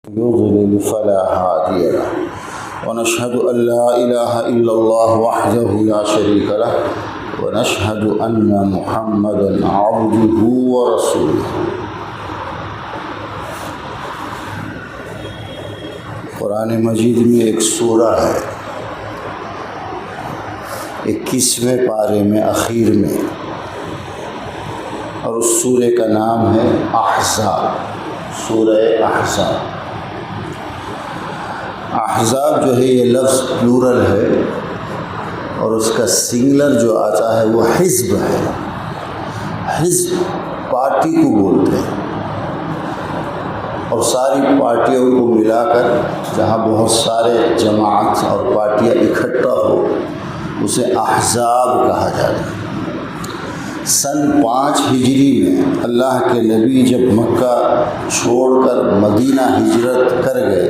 يضلل فلا هادي له ونشهد أن لا إله إلا الله وحده لا شريك له ونشهد أن محمدا عبده ورسوله۔ قرآن مجید میں ایک سورہ ہے 21ویں پارے میں اخیر میں، اور اس سورہ کا نام ہے احزاب، سورہ احزاب۔ احزاب جو ہے یہ لفظ پلورل ہے، اور اس کا سنگلر جو آتا ہے وہ حزب ہے۔ حزب پارٹی کو بولتے ہیں، اور ساری پارٹیوں کو ملا کر جہاں بہت سارے جماعت اور پارٹیاں اکٹھا ہو اسے احزاب کہا جاتا ہے۔ سن 5 ہجری میں اللہ کے نبی جب مکہ چھوڑ کر مدینہ ہجرت کر گئے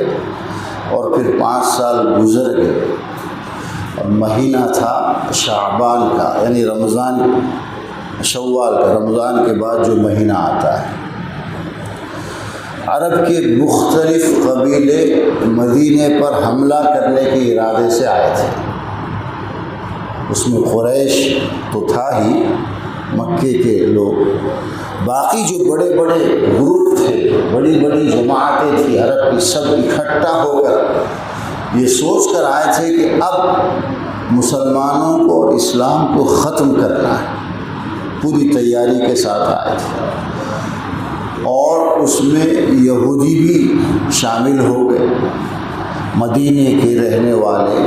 اور پھر 5 سال گزر گئے، اور مہینہ تھا شعبان کا، یعنی رمضان، شوال کا، رمضان کے بعد جو مہینہ آتا ہے۔ عرب کے مختلف قبیلے مدینے پر حملہ کرنے کے ارادے سے آئے تھے۔ اس میں قریش تو تھا ہی، مکے کے لوگ، باقی جو بڑے بڑے گروپ تھے، بڑی بڑی جماعتیں تھیں عرب کی، سب اکٹھا ہو کر یہ سوچ کر آئے تھے کہ اب مسلمانوں کو اور اسلام کو ختم کرنا ہے۔ پوری تیاری کے ساتھ آئے تھے، اور اس میں یہودی بھی شامل ہو گئے۔ مدینے کے رہنے والے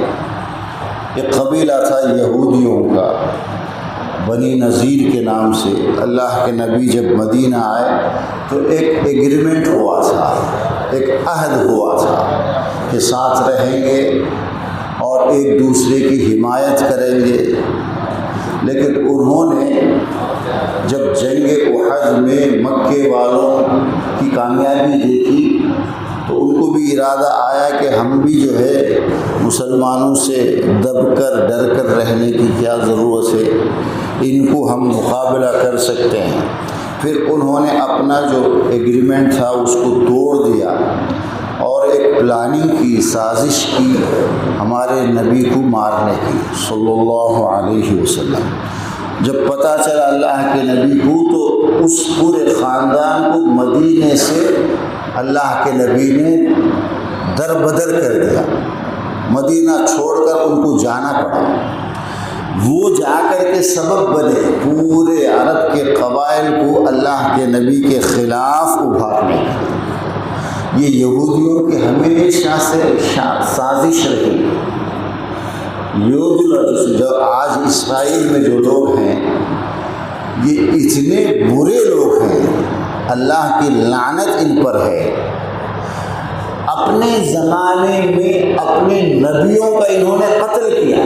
ایک قبیلہ تھا یہودیوں کا، بنی نذیر کے نام سے۔ اللہ کے نبی جب مدینہ آئے تو ایک ایگریمنٹ ہوا تھا، ایک عہد ہوا تھا کہ ساتھ رہیں گے اور ایک دوسرے کی حمایت کریں گے۔ لیکن انہوں نے جب جنگ احد میں مکے والوں کی کامیابی دیکھی تو ان کو بھی ارادہ آیا کہ ہم بھی جو ہے مسلمانوں سے دب کر ڈر کر رہنے کی کیا ضرورت ہے، ان کو ہم مقابلہ کر سکتے ہیں۔ پھر انہوں نے اپنا جو ایگریمنٹ تھا اس کو توڑ دیا اور ایک پلاننگ کی، سازش کی ہمارے نبی کو مارنے کی صلی اللہ علیہ وسلم۔ جب پتہ چلا اللہ کے نبی کو تو اس پورے خاندان کو مدینے سے اللہ کے نبی نے در بدر کر دیا، مدینہ چھوڑ کر ان کو جانا پڑا۔ وہ جا کر کے سبب بنے پورے عرب کے قبائل کو اللہ کے نبی کے خلاف ابھارنے کی۔ یہ یہودیوں کے ہمیشہ سے سازش رہی۔ جو آج اسرائیل میں جو لوگ ہیں یہ اتنے برے لوگ ہیں، اللہ کی لعنت ان پر ہے۔ اپنے زمانے میں اپنے نبیوں کا انہوں نے قتل کیا۔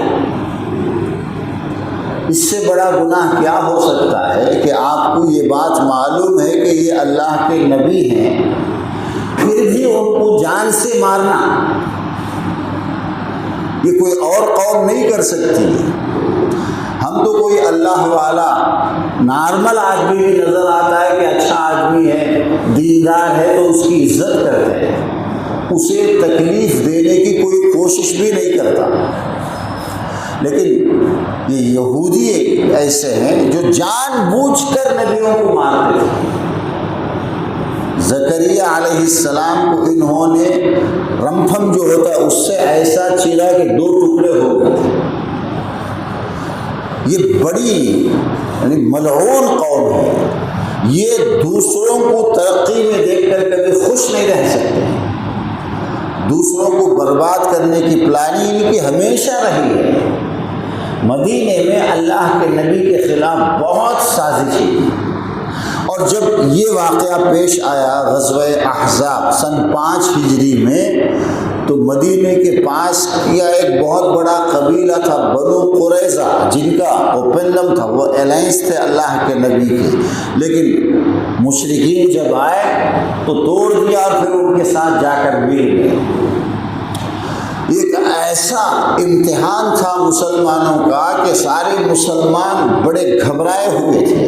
اس سے بڑا گناہ کیا ہو سکتا ہے کہ آپ کو یہ بات معلوم ہے کہ یہ اللہ کے نبی ہیں، پھر بھی ان کو جان سے مارنا؟ یہ کوئی اور قوم نہیں کر سکتی۔ ہم تو کوئی اللہ والا نارمل آدمی بھی نظر آتا ہے کہ اچھا آدمی ہے، دیندار ہے، تو اس کی عزت کرتے ہیں، اسے تکلیف دینے کی کوئی کوشش بھی نہیں کرتا۔ لیکن یہ یہودی ایسے ہیں جو جان بوجھ کر نبیوں کو مارتے تھے۔ زکریا علیہ السلام کو انہوں نے رمپھم جو ہوتا ہے اس سے ایسا چیرا کہ 2 ٹکڑے ہو گئے تھے۔ یہ بڑی یعنی ملعون قوم ہے۔ یہ دوسروں کو ترقی میں دیکھ کر کبھی خوش نہیں رہ سکتے، دوسروں کو برباد کرنے کی پلاننگ ان کی ہمیشہ رہی ہے۔ مدینے میں اللہ کے نبی کے خلاف بہت سازش کی، اور جب یہ واقعہ پیش آیا غزوہ احزاب سن 5 ہجری میں، تو مدینے کے پاس کیا ایک بہت بڑا قبیلہ تھا بنو قریظہ، جن کا اوپنڈم تھا، وہ الائنس تھے اللہ کے نبی کے، لیکن مشرکین جب آئے تو توڑ دیا اور پھر ان کے ساتھ جا کر مل گئے۔ ایک ایسا امتحان تھا مسلمانوں کا کہ سارے مسلمان بڑے گھبرائے ہوئے تھے،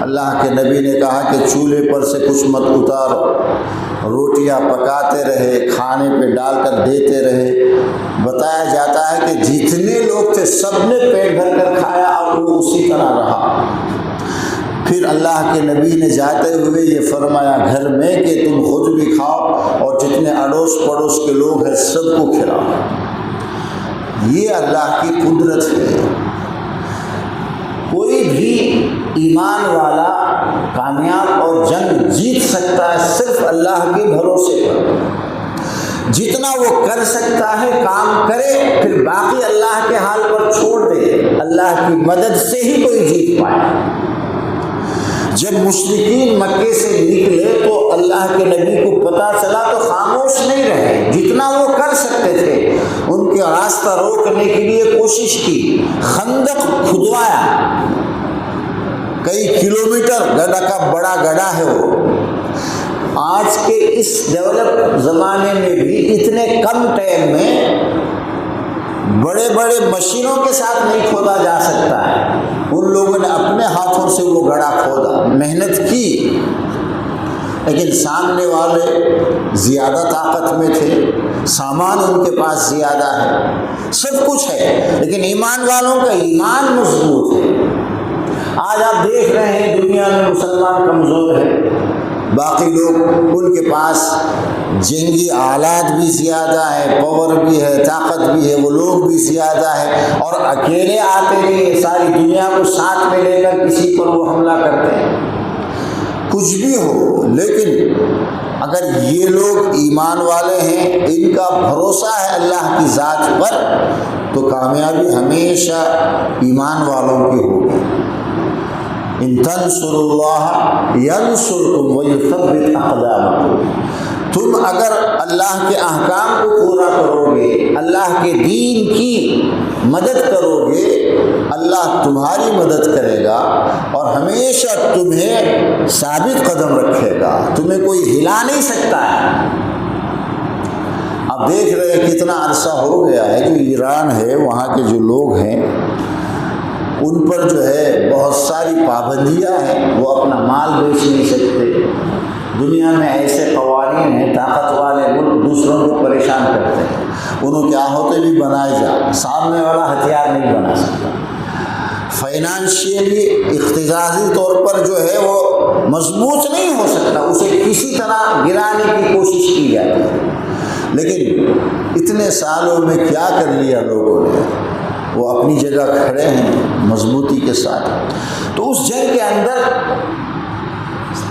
اللہ کے نبی نے کہا کہ چولہے پر سے کچھ مت اتارو، روٹیاں پکاتے رہے، کھانے پہ ڈال کر دیتے رہے۔ بتایا جاتا ہے کہ جتنے لوگ تھے سب نے پیٹ بھر کر کھایا اور وہ اسی طرح رہا۔ پھر اللہ کے نبی نے جاتے ہوئے یہ فرمایا گھر میں کہ تم خود بھی کھاؤ اور جتنے اڑوس پڑوس کے لوگ ہیں سب کو کھلاؤ۔ یہ اللہ کی قدرت ہے۔ کوئی بھی ایمان والا کامیاب اور جنگ جیت سکتا ہے صرف اللہ کے بھروسے پر۔ جتنا وہ کر سکتا ہے کام کرے، پھر باقی اللہ کے حال پر چھوڑ دے۔ اللہ کی مدد سے ہی کوئی جیت پائے۔ جب مشرکین مکے سے نکلے تو اللہ کے نبی کو پتہ چلا تو خاموش نہیں رہے، جتنا وہ کر سکتے تھے ان کے راستہ روکنے کے لیے کوشش کی۔ خندق کھدوایا، کئی کلومیٹر گڈھا کا بڑا گڈھا ہے وہ۔ آج کے اس ڈیولپ زمانے میں بھی اتنے کم ٹائم میں بڑے بڑے مشینوں کے ساتھ نہیں کھودا جا سکتا ہے۔ ان لوگوں نے اپنے ہاتھوں سے وہ گڑھا کھودا، محنت کی، لیکن سامنے والے زیادہ طاقت میں تھے، سامان ان کے پاس زیادہ ہے، سب کچھ ہے، لیکن ایمان والوں کا ایمان مضبوط ہے۔ آج آپ دیکھ رہے ہیں دنیا میں مسلمان کمزور ہے، باقی لوگ ان کے پاس جنگی آلات بھی زیادہ ہے، پاور بھی ہے، طاقت بھی ہے، وہ لوگ بھی زیادہ ہے، اور اکیلے آتے نہیں، ساری دنیا کو ساتھ میں لے کر کسی پر وہ حملہ کرتے ہیں۔ کچھ بھی ہو، لیکن اگر یہ لوگ ایمان والے ہیں، ان کا بھروسہ ہے اللہ کی ذات پر، تو کامیابی ہمیشہ ایمان والوں کی ہوگی۔ ان تنصروا اللہ ینصرکم ویثبت اقدامکم۔ تم اگر اللہ کے احکام کو پورا کرو گے، اللہ کے دین کی مدد کرو گے، اللہ تمہاری مدد کرے گا اور ہمیشہ تمہیں ثابت قدم رکھے گا، تمہیں کوئی ہلا نہیں سکتا ہے۔ اب دیکھ رہے ہیں کتنا عرصہ ہو گیا ہے جو ایران ہے، وہاں کے جو لوگ ہیں ان پر جو ہے بہت ساری پابندیاں ہیں، وہ اپنا مال بیچ نہیں سکتے۔ دنیا میں ایسے قوانین ہیں، طاقت والے ملک دوسروں کو پریشان کرتے ہیں، انہوں کیا ہوتے بھی بنائے جا، سامنے والا ہتھیار نہیں بنا سکتا۔ فائنانشیلی اقتصادی طور پر جو ہے وہ مضبوط نہیں ہو سکتا، اسے کسی طرح گرانے کی کوشش کی جاتی ہے۔ لیکن اتنے سالوں میں کیا کر لیا لوگوں نے، وہ اپنی جگہ کھڑے ہیں مضبوطی کے ساتھ۔ تو اس جنگ کے اندر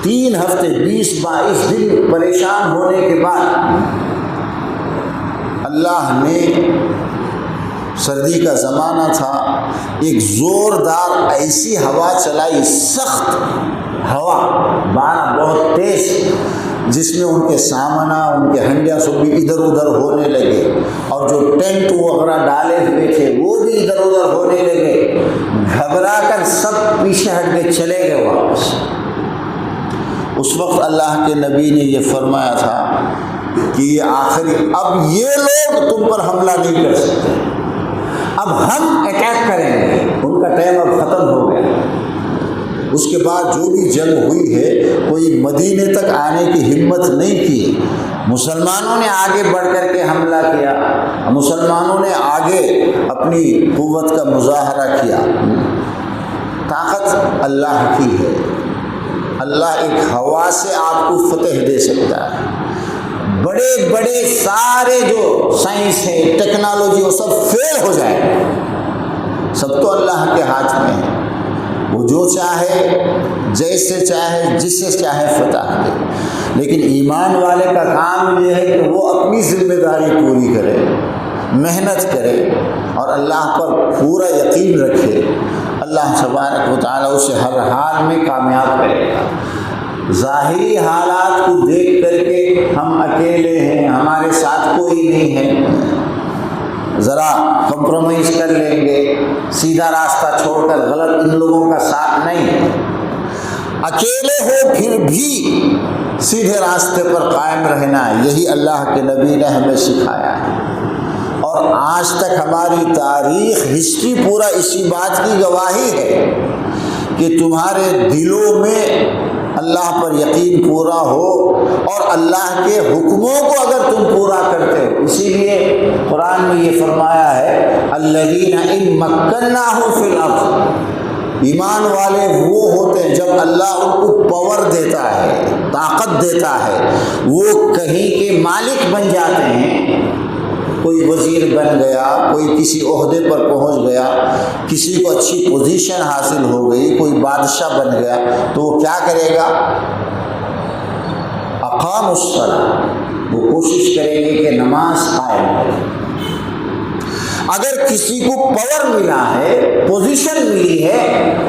3 ہفتے 20-22 دن پریشان ہونے کے بعد اللہ نے، سردی کا زمانہ تھا، ایک زوردار ایسی ہوا چلائی، سخت ہوا، بارہ بہت تیز، جس میں ان کے سامنا، ان کے ہنڈیا سب بھی ادھر ادھر ہونے لگے، اور جو ٹینٹ وغیرہ ڈالے ہوئے تھے وہ بھی ادھر ادھر ہونے لگے۔ گھبرا کر سب پیچھے ہٹ کے چلے گئے واپس۔ اس وقت اللہ کے نبی نے یہ فرمایا تھا کہ یہ آخری، اب یہ لوگ تم پر حملہ نہیں کر سکتے، اب ہم اٹیک کریں گے، ان کا ٹائم اب ختم ہو گیا۔ اس کے بعد جو بھی جنگ ہوئی ہے، کوئی مدینے تک آنے کی ہمت نہیں کی، مسلمانوں نے آگے بڑھ کر کے حملہ کیا، مسلمانوں نے آگے اپنی قوت کا مظاہرہ کیا۔ طاقت اللہ کی ہے، اللہ ایک ہوا سے آپ کو فتح دے سکتا ہے۔ بڑے بڑے سارے جو سائنس ہے، ٹیکنالوجی، وہ سب فیل ہو جائے، سب تو اللہ کے ہاتھ میں ہے، وہ جو چاہے، جیسے چاہے، جس سے چاہے فتح دے۔ لیکن ایمان والے کا کام یہ ہے کہ وہ اپنی ذمہ داری پوری کرے، محنت کرے اور اللہ پر پورا یقین رکھے۔ اللہ تبارک و تعالیٰ اسے ہر حال میں کامیاب کرے گا۔ ظاہری حالات کو دیکھ کر کے ہم اکیلے ہیں، ہمارے ساتھ کوئی نہیں ہے، ذرا کمپرومائز کر لیں گے، سیدھا راستہ چھوڑ کر غلط ان لوگوں کا ساتھ نہیں، اکیلے ہو پھر بھی سیدھے راستے پر قائم رہنا ہے، یہی اللہ کے نبی نے ہمیں سکھایا ہے۔ اور آج تک ہماری تاریخ، ہسٹری پورا اسی بات کی گواہی ہے کہ تمہارے دلوں میں اللہ پر یقین پورا ہو اور اللہ کے حکموں کو اگر تم پورا کرتے ہو۔ اسی لیے قرآن میں یہ فرمایا ہے الذین ان مکناہم فی الارض، ایمان والے وہ ہوتے ہیں جب اللہ ان کو پاور دیتا ہے، طاقت دیتا ہے، وہ کہیں کے مالک بن جاتے ہیں۔ کوئی وزیر بن گیا، کوئی کسی عہدے پر پہنچ گیا، کسی کو اچھی پوزیشن حاصل ہو گئی، کوئی بادشاہ بن گیا، تو وہ کیا کرے گا؟ اقام الصلاۃ، وہ کوشش کریں گے کہ نماز قائم کرے۔ اگر کسی کو پاور ملا ہے، پوزیشن ملی ہے،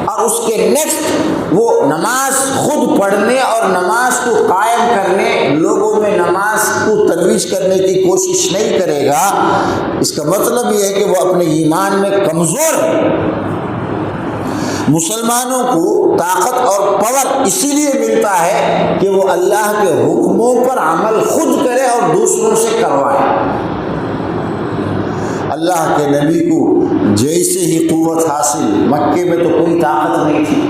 اور اس کے نیکسٹ وہ نماز خود پڑھنے اور نماز کو قائم کرنے، لوگوں میں نماز کو ترویج کرنے کی کوشش نہیں کرے گا، اس کا مطلب یہ ہے کہ وہ اپنے ایمان میں کمزور ہے۔ مسلمانوں کو طاقت اور پاور اسی لیے ملتا ہے کہ وہ اللہ کے حکموں پر عمل خود کرے اور دوسروں سے کروائے۔ اللہ کے نبی کو جیسے ہی قوت حاصل، مکے میں تو کوئی طاقت نہیں تھی،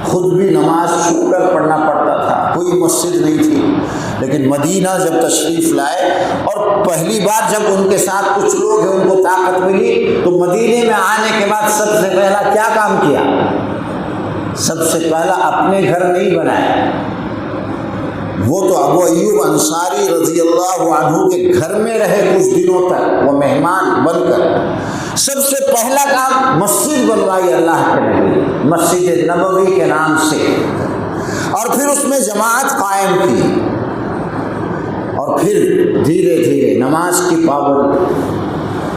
خود بھی نماز چھپ کر پڑھنا پڑتا تھا، کوئی مسجد نہیں تھی، لیکن مدینہ جب تشریف لائے اور پہلی بار جب ان کے ساتھ کچھ لوگ ہیں ان کو طاقت ملی، تو مدینے میں آنے کے بعد سب سے پہلا کیا کام کیا؟ سب سے پہلا اپنے گھر نہیں بنائے، وہ تو ابو ایوب انصاری رضی اللہ عنہ کے گھر میں رہے کچھ دنوں تک، وہ مہمان بن کر۔ سب سے پہلا کام مسجد بنوائی اللہ کے نبی، مسجد نبوی کے نام سے، اور پھر اس میں جماعت قائم کی، اور پھر دھیرے دھیرے نماز کی پابندی۔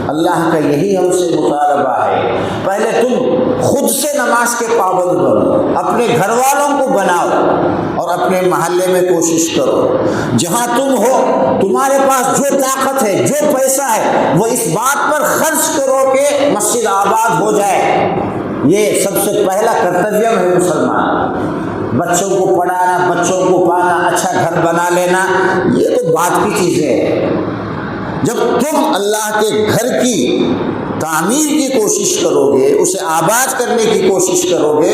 اللہ کا یہی ہم سے مطالبہ ہے، پہلے تم خود سے نماز کے پابند بنو، اپنے گھر والوں کو بناؤ، اور اپنے محلے میں کوشش کرو، جہاں تم ہو تمہارے پاس جو طاقت ہے، جو پیسہ ہے، وہ اس بات پر خرچ کرو کہ مسجد آباد ہو جائے۔ یہ سب سے پہلا کرتویہ ہے مسلمان۔ بچوں کو پڑھانا، بچوں کو پانا، اچھا گھر بنا لینا، یہ تو بات کی چیزیں ہیں۔ جب تم اللہ کے گھر کی تعمیر کی کوشش کرو گے، اسے آباد کرنے کی کوشش کرو گے،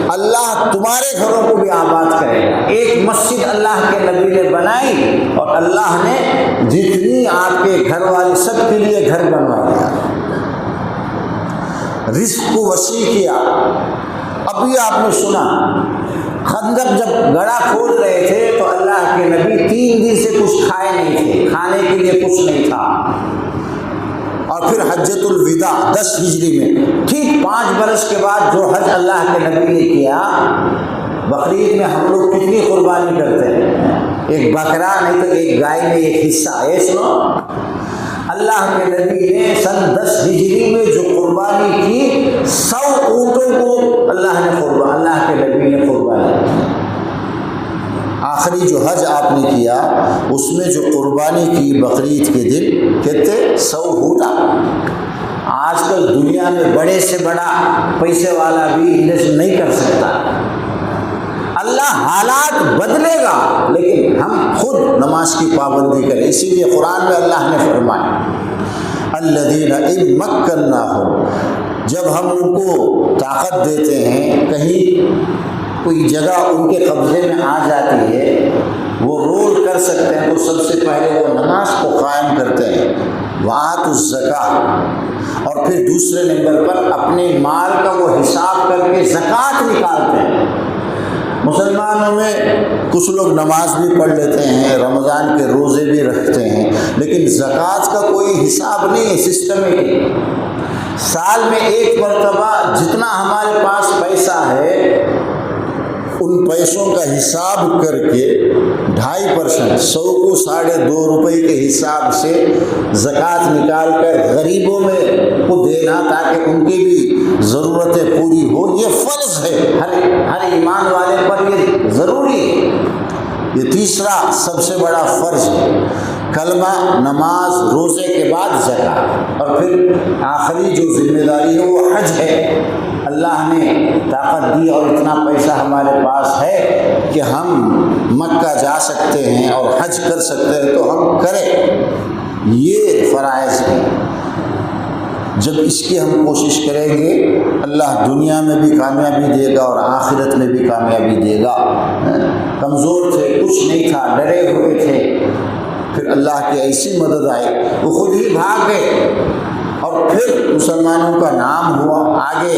اللہ تمہارے گھروں کو بھی آباد کرے گا۔ ایک مسجد اللہ کے نبی نے بنائی اور اللہ نے جتنی آپ کے گھر والے سب کے لیے گھر بنوا دیا، رزق کو وسیع کیا۔ ابھی آپ نے سنا خندق جب گڑھا کھود رہے تھے تو اللہ کے نبی 3 دن سے کچھ کھائے نہیں تھے، کھانے کے لیے کچھ نہیں تھا۔ اور پھر حجۃ الوداع 10 ہجری میں، ٹھیک 5 برس کے بعد جو حج اللہ کے نبی نے کیا، بقرعید میں ہم لوگ کتنی قربانی کرتے ہیں؟ ایک بکرا نہیں تو ایک گائے میں ایک حصہ ہے۔ سنو، اللہ کے نبی نے سن 10 ہجری میں جو قربانی کی، 100 اونٹوں کو اللہ کے نبی نے قربانی کی۔ آخری جو حج آپ نے کیا اس میں جو قربانی کی بقرعید کے دن کہتے 100 اونٹا۔ آج کل دنیا میں بڑے سے بڑا پیسے والا بھی انویسٹ نہیں کر سکتا۔ اللہ حالات بدلے گا لیکن ہم خود نماز کی پابندی کریں۔ اسی لیے قرآن میں اللہ نے فرمایا الذین ان مکناہم، جب ہم ان کو طاقت دیتے ہیں، کہیں کوئی جگہ ان کے قبضے میں آ جاتی ہے، وہ رول کر سکتے ہیں، تو سب سے پہلے وہ نماز کو قائم کرتے ہیں، وآتوا الزکاۃ، اور پھر دوسرے نمبر پر اپنے مال کا وہ حساب کر کے زکوٰۃ نکالتے ہیں۔ مسلمانوں میں کچھ لوگ نماز بھی پڑھ لیتے ہیں، رمضان کے روزے بھی رکھتے ہیں، لیکن زکوٰۃ کا کوئی حساب نہیں ہے، سسٹمیٹک۔ سال میں ایک مرتبہ جتنا ہمارے پاس پیسہ ہے ان پیسوں کا حساب کر کے 2.5%، 100 کو 2.5 روپے کے حساب سے زکوٰۃ نکال کر غریبوں میں کو دینا تاکہ ان کی بھی ضرورتیں پوری ہو۔ یہ فرض ہے، ہر ایمان والے پر یہ ضروری ہے۔ یہ تیسرا سب سے بڑا فرض ہے، کلمہ، نماز، روزے کے بعد زکوٰۃ، اور پھر آخری جو ذمہ داری ہے وہ حج ہے۔ اللہ نے طاقت دی اور اتنا پیسہ ہمارے پاس ہے کہ ہم مکہ جا سکتے ہیں اور حج کر سکتے ہیں تو ہم کریں، یہ فرائض ہے۔ جب اس کی ہم کوشش کریں گے اللہ دنیا میں بھی کامیابی دے گا اور آخرت میں بھی کامیابی دے گا۔ کمزور تھے، کچھ نہیں تھا، ڈرے ہوئے تھے، پھر اللہ کی ایسی مدد آئی، وہ خود ہی بھاگ گئے اور پھر مسلمانوں کا نام ہوا۔ آگے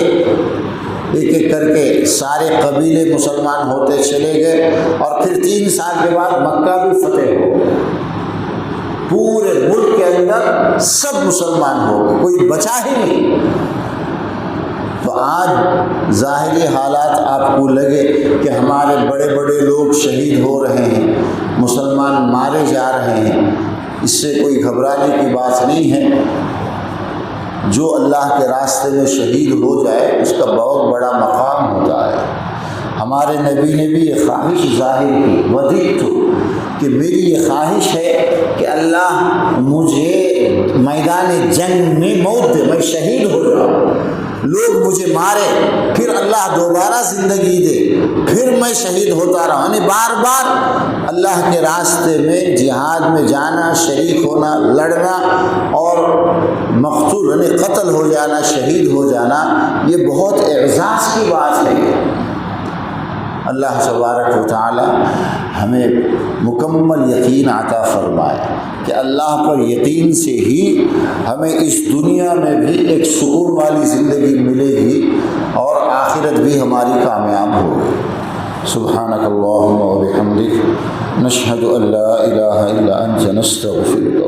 ایک ایک کر کے سارے قبیلے مسلمان ہوتے چلے گئے اور پھر 3 سال کے بعد مکہ بھی فتح ہو گیا۔ پورے ملک کے اندر سب مسلمان ہو گئے، کوئی بچا ہی نہیں۔ تو آج ظاہری حالات آپ کو لگے کہ ہمارے بڑے بڑے لوگ شہید ہو رہے ہیں، مسلمان مارے جا رہے ہیں، اس سے کوئی گھبرانے کی بات نہیں ہے۔ جو اللہ کے راستے میں شہید ہو جائے اس کا بہت بڑا مقام ہوتا ہے۔ ہمارے نبی نے بھی یہ خواہش ظاہر کی، ودیت، کہ میری یہ خواہش ہے کہ اللہ مجھے میدان جنگ میں موت دے، میں شہید ہو جاؤں، لوگ مجھے مارے، پھر اللہ دوبارہ زندگی دے، پھر میں شہید ہوتا رہا۔ یعنی بار بار اللہ کے راستے میں جہاد میں جانا، شریک ہونا، لڑنا اور مقتول یعنی قتل ہو جانا، شہید ہو جانا، یہ بہت اعزاز کی بات ہے۔ اللہ تبارک و تعالی ہمیں مکمل یقین عطا فرمائے کہ اللہ پر یقین سے ہی ہمیں اس دنیا میں بھی ایک سکون والی زندگی ملے گی اور آخرت بھی ہماری کامیاب ہوگی۔ سبحانک اللہم و بحمدک، نشہد ان لا الہ الا انت، نستغفرک۔